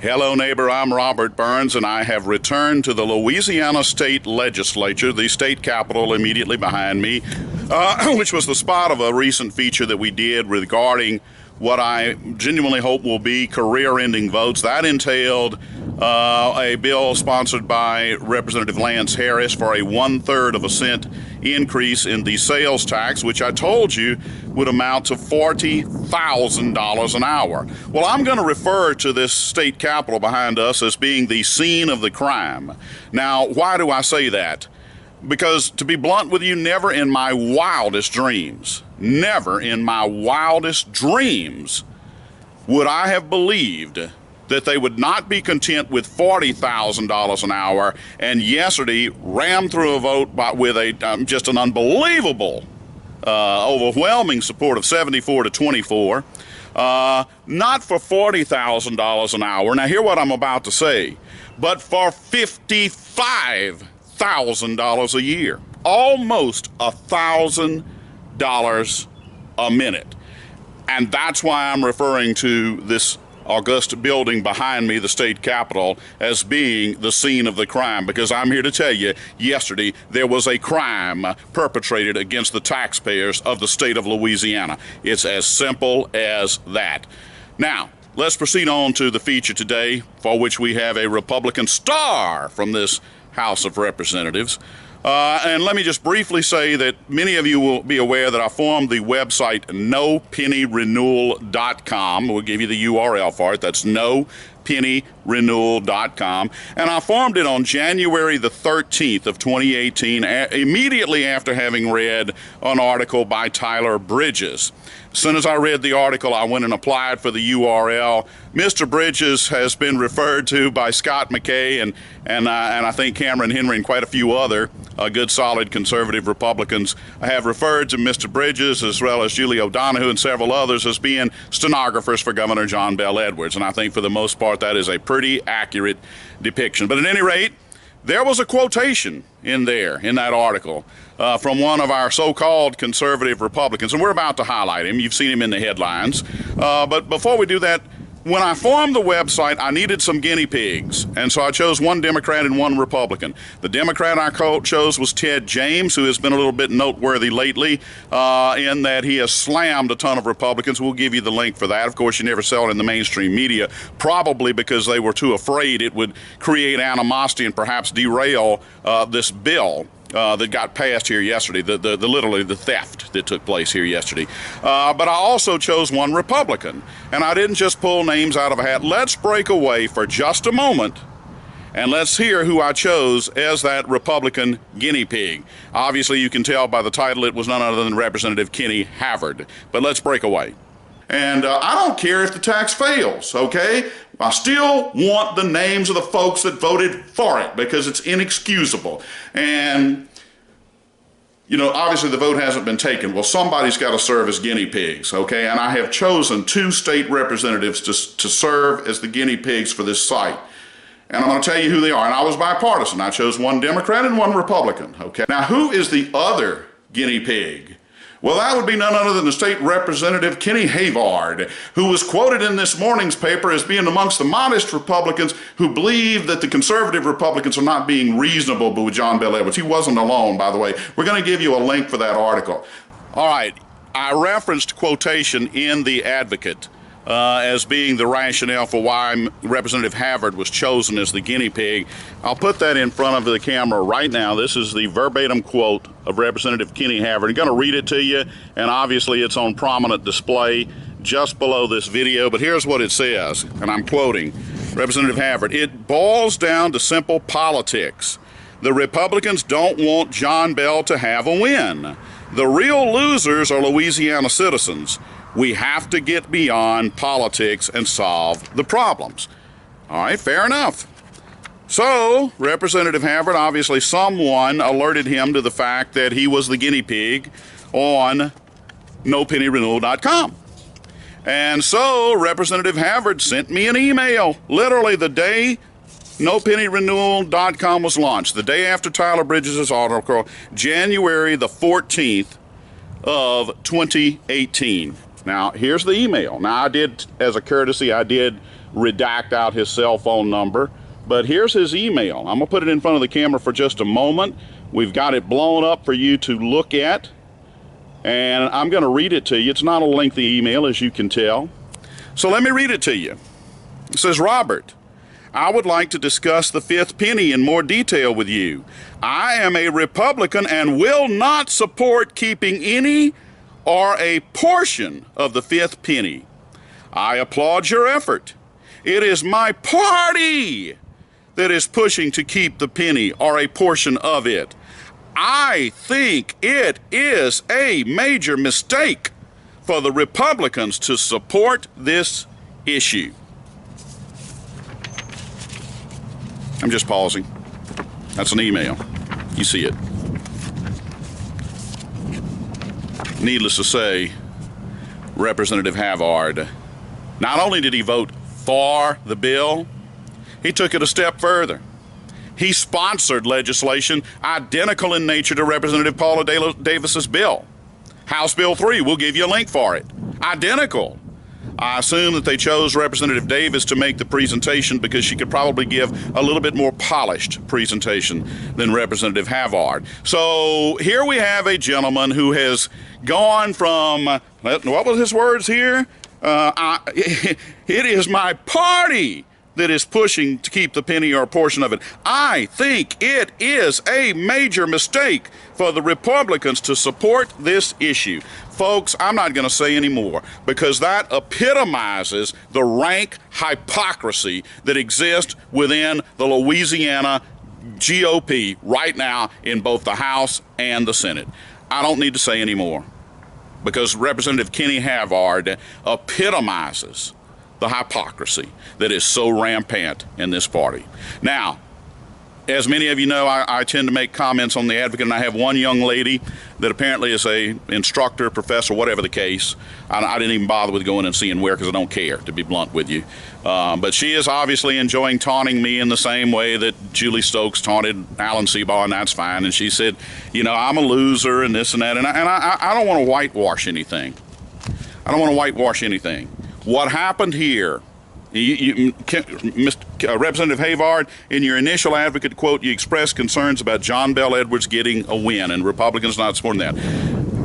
Hello, neighbor. I'm Robert Burns, and I have returned to the Louisiana State Legislature, the state capitol immediately behind me, which was the spot of a recent feature that we did regarding what I genuinely hope will be career-ending votes. That entailed a bill sponsored by Representative Lance Harris for a 1/3 of a cent increase in the sales tax, which I told you would amount to $40,000 an hour. Well, I'm going to refer to this state capitol behind us as being the scene of the crime. Now, why do I say that? Because, to be blunt with you, never in my wildest dreams would I have believed that they would not be content with $40,000 an hour, and yesterday rammed through a vote with just an unbelievable, overwhelming support of 74 to 24, not for $40,000 an hour. Now, hear what I'm about to say, but for $55,000 a year, almost $1,000 a minute. And that's why I'm referring to this august building behind me, the state capitol, as being the scene of the crime, because I'm here to tell you, yesterday there was a crime perpetrated against the taxpayers of the state of Louisiana. It's as simple as that. Now, let's proceed on to the feature today, for which we have a Republican star from this House of Representatives. And let me just briefly say that many of you will be aware that I formed the website NoPennyRenewal.com. We'll give you the URL for it. That's NoPennyRenewal.com. And I formed it on January the 13th of 2018, immediately after having read an article by Tyler Bridges. As soon as I read the article, I went and applied for the URL. Mr. Bridges has been referred to by Scott McKay and I think Cameron Henry and quite a few other good, solid conservative Republicans have referred to Mr. Bridges, as well as Julie O'Donoghue and several others, as being stenographers for Governor John Bel Edwards. And I think for the most part that is a pretty accurate depiction. But at any rate, there was a quotation in there, in that article, from one of our so-called conservative Republicans, and we're about to highlight him. You've seen him in the headlines. But before we do that, when I formed the website, I needed some guinea pigs, and so I chose one Democrat and one Republican. The Democrat I chose was Ted James, who has been a little bit noteworthy lately in that he has slammed a ton of Republicans. We'll give you the link for that. Of course, you never saw it in the mainstream media, probably because they were too afraid it would create animosity and perhaps derail this bill that got passed here yesterday, literally the theft that took place here yesterday. But I also chose one Republican, and I didn't just pull names out of a hat. Let's break away for just a moment, and let's hear who I chose as that Republican guinea pig. Obviously, you can tell by the title it was none other than Representative Kenny Havard. But let's break away. And I don't care if the tax fails, okay? I still want the names of the folks that voted for it because it's inexcusable. And, you know, obviously the vote hasn't been taken. Well, somebody's got to serve as guinea pigs, okay? And I have chosen 2 state representatives to serve as the guinea pigs for this site. And I'm going to tell you who they are. And I was bipartisan. I chose one Democrat and one Republican, okay? Now, who is the other guinea pig? Well, that would be none other than the state representative Kenny Havard, who was quoted in this morning's paper as being amongst the modest Republicans who believe that the conservative Republicans are not being reasonable with John Bel Edwards. He wasn't alone, by the way. We're going to give you a link for that article. All right, I referenced quotation in The Advocate as being the rationale for why Representative Havard was chosen as the guinea pig. I'll put that in front of the camera right now. This is the verbatim quote of Representative Kenny Havard. I'm going to read it to you, and obviously it's on prominent display just below this video, but here's what it says, and I'm quoting Representative Havard. "It boils down to simple politics. The Republicans don't want John Bel to have a win. The real losers are Louisiana citizens. We have to get beyond politics and solve the problems." All right, fair enough. So, Representative Havard, obviously someone alerted him to the fact that he was the guinea pig on NoPennyRenewal.com. And so, Representative Havard sent me an email, literally the day NoPennyRenewal.com was launched, the day after Tyler Bridges' article, January the 14th of 2018. Now, here's the email. Now, I did, as a courtesy, I did redact out his cell phone number. But here's his email. I'm going to put it in front of the camera for just a moment. We've got it blown up for you to look at. And I'm going to read it to you. It's not a lengthy email, as you can tell. So let me read it to you. It says, Robert, I would like to discuss the fifth penny in more detail with you. I am a Republican and will not support keeping any or a portion of the fifth penny. I applaud your effort. It is my party that is pushing to keep the penny or a portion of it. I think it is a major mistake for the Republicans to support this issue. I'm just pausing. That's an email. You see it. Needless to say, Representative Havard, not only did he vote for the bill, he took it a step further. He sponsored legislation identical in nature to Representative Paula Davis's bill. House Bill 3, we'll give you a link for it. Identical. I assume that they chose Representative Davis to make the presentation because she could probably give a little bit more polished presentation than Representative Havard. So here we have a gentleman who has gone from, what was his words here? It is my party that is pushing to keep the penny or a portion of it. I think it is a major mistake for the Republicans to support this issue. Folks, I'm not going to say any more because that epitomizes the rank hypocrisy that exists within the Louisiana GOP right now in both the House and the Senate. I don't need to say any more because Representative Kenny Havard epitomizes the hypocrisy that is so rampant in this party. Now, as many of you know, I tend to make comments on the Advocate, and I have one young lady that apparently is a instructor, professor, whatever the case. I didn't even bother with going and seeing where because I don't care, to be blunt with you. But she is obviously enjoying taunting me in the same way that Julie Stokes taunted Alan Seabaugh, and that's fine. And she said, you know, I'm a loser and this and that. And I don't want to whitewash anything. I don't want to whitewash anything. What happened here, Representative Havard, in your initial Advocate quote, you expressed concerns about John Bel Edwards getting a win and Republicans not supporting that.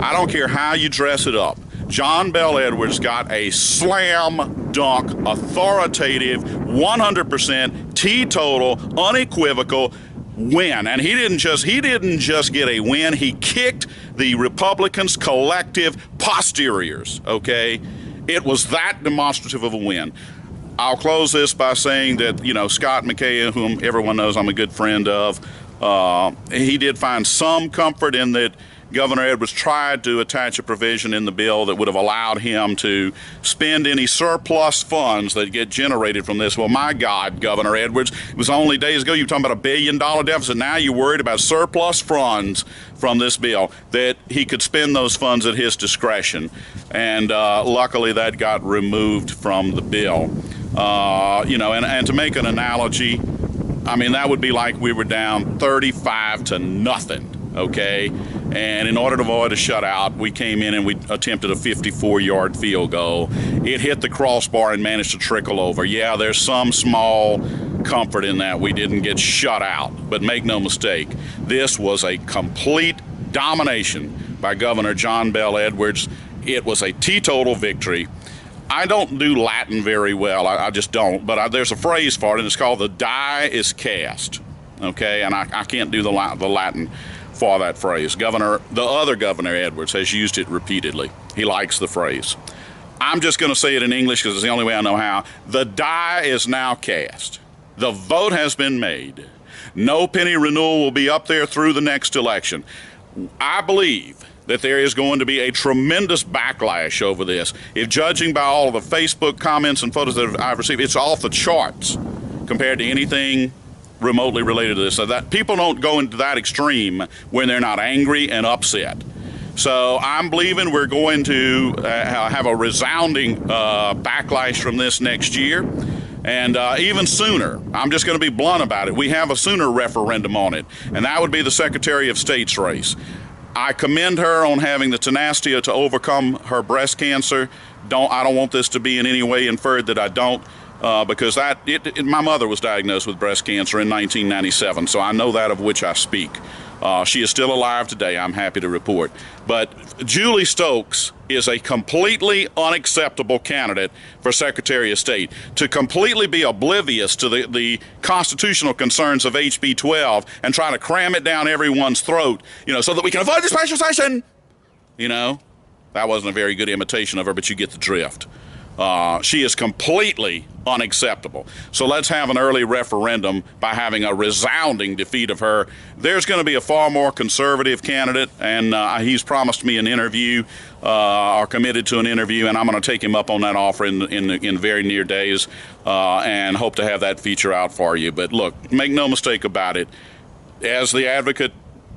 I don't care how you dress it up. John Bel Edwards got a slam dunk, authoritative, 100% teetotal, unequivocal win. And he didn't just get a win, he kicked the Republicans' collective posteriors, okay? It was that demonstrative of a win. I'll close this by saying that, you know, Scott McKay, whom everyone knows I'm a good friend of, he did find some comfort in that Governor Edwards tried to attach a provision in the bill that would have allowed him to spend any surplus funds that get generated from this. Well, my God, Governor Edwards, it was only days ago you were talking about $1 billion deficit. Now you're worried about surplus funds from this bill, that he could spend those funds at his discretion. And luckily that got removed from the bill. You know, and to make an analogy, I mean, that would be like we were down 35-0, okay? And in order to avoid a shutout, we came in and we attempted a 54-yard field goal. It hit the crossbar and managed to trickle over. Yeah, there's some small comfort in that. We didn't get shut out. But make no mistake, this was a complete domination by Governor John Bel Edwards. It was a teetotal victory. I don't do Latin very well. I just don't. But there's a phrase for it, and it's called the die is cast. Okay? And I can't do the Latin for that phrase. The other Governor Edwards has used it repeatedly. He likes the phrase. I'm just going to say it in English because it's the only way I know how. The die is now cast. The vote has been made. No penny renewal will be up there through the next election. I believe that there is going to be a tremendous backlash over this. If judging by all of the Facebook comments and photos that I've received, it's off the charts compared to anything remotely related to this. So that people don't go into that extreme when they're not angry and upset. So I'm believing we're going to have a resounding backlash from this next year. And even sooner, I'm just going to be blunt about it, we have a sooner referendum on it, and that would be the Secretary of State's race. I commend her on having the tenacity to overcome her breast cancer. I don't want this to be in any way inferred that I don't. because my mother was diagnosed with breast cancer in 1997, so I know that of which I speak. She is still alive today, I'm happy to report. But Julie Stokes is a completely unacceptable candidate for Secretary of State. To completely be oblivious to the constitutional concerns of HB 12 and try to cram it down everyone's throat, so that we can avoid the special session, that wasn't a very good imitation of her, but you get the drift. She is completely unacceptable. So let's have an early referendum by having a resounding defeat of her. There's going to be a far more conservative candidate, and he's promised me an interview, or committed to an interview, and I'm going to take him up on that offer in very near days, and hope to have that feature out for you. But look, make no mistake about it, as the Advocate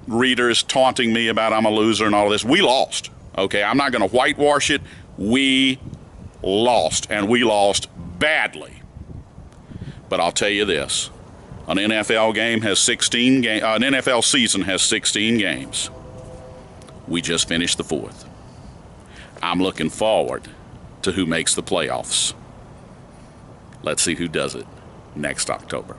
readers taunting me about I'm a loser and all of this, we lost. Okay, I'm not going to whitewash it. We lost, and we lost badly. But I'll tell you this, an NFL game has 16 games. An NFL season has 16 games. We just finished the 4th. I'm looking forward to who makes the playoffs. Let's see who does it next October.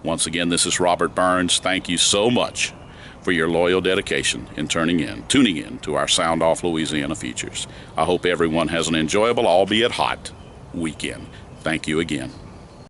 Once again, this is Robert Burns. Thank you so much for your loyal dedication in tuning in to our Sound Off Louisiana features. I hope everyone has an enjoyable, albeit hot, weekend. Thank you again.